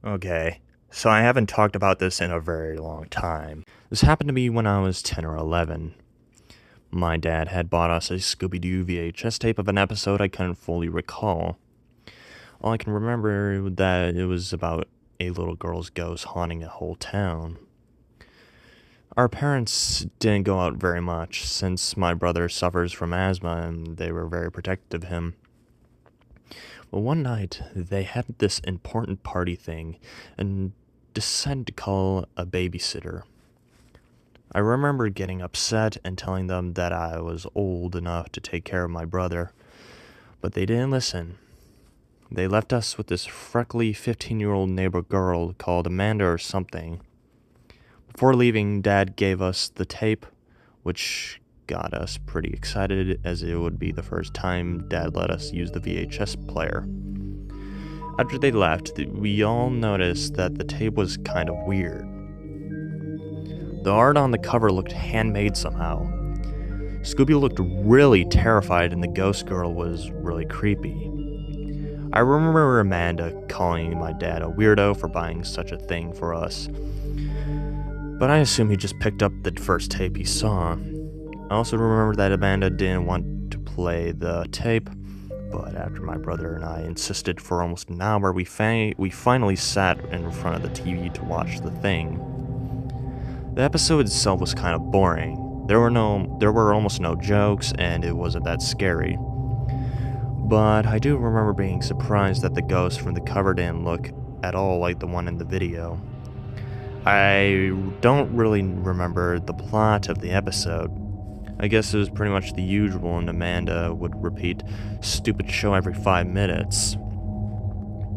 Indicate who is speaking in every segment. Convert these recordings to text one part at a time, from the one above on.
Speaker 1: Okay, so I haven't talked about this in a very long time. This happened to me when I was 10 or 11. My dad had bought us a Scooby Doo VHS tape of an episode I couldn't fully recall. All I can remember that it was about a little girl's ghost haunting a whole town. Our parents didn't go out very much since my brother suffers from asthma and they were very protective of him. Well, one night, they had this important party thing and decided to call a babysitter. I remember getting upset and telling them that I was old enough to take care of my brother, but they didn't listen. They left us with this freckly 15-year-old neighbor girl called Amanda or something. Before leaving, Dad gave us the tape, which got us pretty excited as it would be the first time Dad let us use the VHS player. After they left, we all noticed that the tape was kind of weird. The art on the cover looked handmade somehow. Scooby looked really terrified and the ghost girl was really creepy. I remember Amanda calling my dad a weirdo for buying such a thing for us, but I assume he just picked up the first tape he saw. I also remember that Amanda didn't want to play the tape, but after my brother and I insisted for almost an hour, we finally sat in front of the TV to watch the thing. The episode itself was kind of boring. There were almost no jokes, and it wasn't that scary. But I do remember being surprised that the ghost from the cover didn't look at all like the one in the video. I don't really remember the plot of the episode. I guess it was pretty much the usual, and Amanda would repeat stupid show every 5 minutes.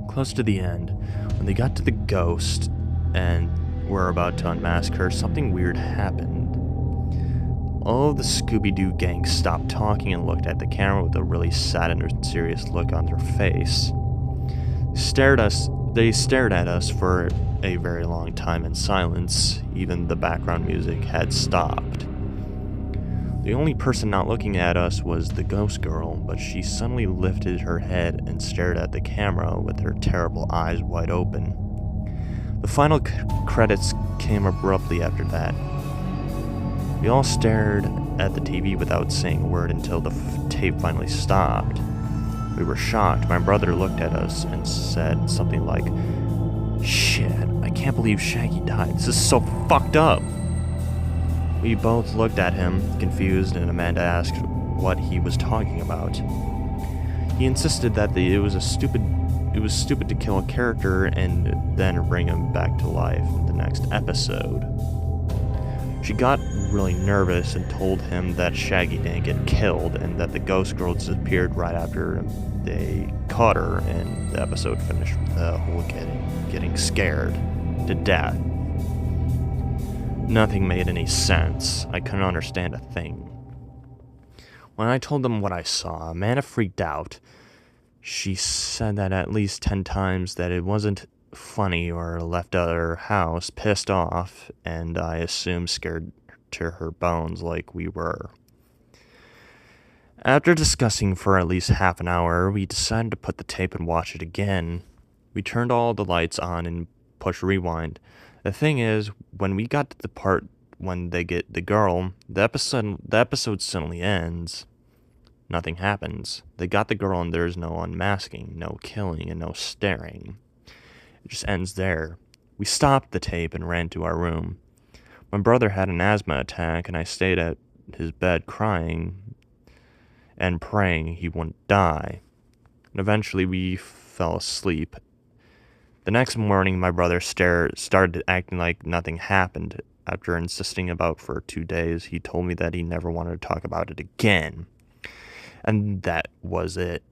Speaker 1: Close to the end, when they got to the ghost and were about to unmask her, something weird happened. All of the Scooby Doo gang stopped talking and looked at the camera with a really sad and serious look on their face. They stared at us for a very long time in silence. Even the background music had stopped. The only person not looking at us was the ghost girl, but she suddenly lifted her head and stared at the camera with her terrible eyes wide open. The final credits came abruptly after that. We all stared at the TV without saying a word until the tape finally stopped. We were shocked. My brother looked at us and said something like, "Shit, I can't believe Shaggy died. This is so fucked up." We both looked at him, confused, and Amanda asked what he was talking about. He insisted that it was stupid to kill a character and then bring him back to life in the next episode. She got really nervous and told him that Shaggy didn't get killed and that the ghost girl disappeared right after they caught her, and the episode finished with the whole getting scared to death. Nothing made any sense. I couldn't understand a thing. When I told them what I saw, Amanda freaked out. She said that at least 10 times that it wasn't funny or left her house pissed off, and I assumed scared to her bones like we were. After discussing for at least half an hour, we decided to put the tape and watch it again. We turned all the lights on and pushed rewind. The thing is, when we got to the part when they get the girl, the episode suddenly ends. Nothing happens. They got the girl and there's no unmasking, no killing, and no staring. It just ends there. We stopped the tape and ran to our room. My brother had an asthma attack and I stayed at his bed crying and praying he wouldn't die. And eventually we fell asleep. The next morning, my brother started acting like nothing happened. After insisting about for 2 days, he told me that he never wanted to talk about it again. And that was it.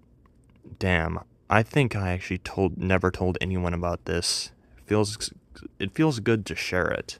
Speaker 1: Damn, I think I actually never told anyone about this. It feels good to share it.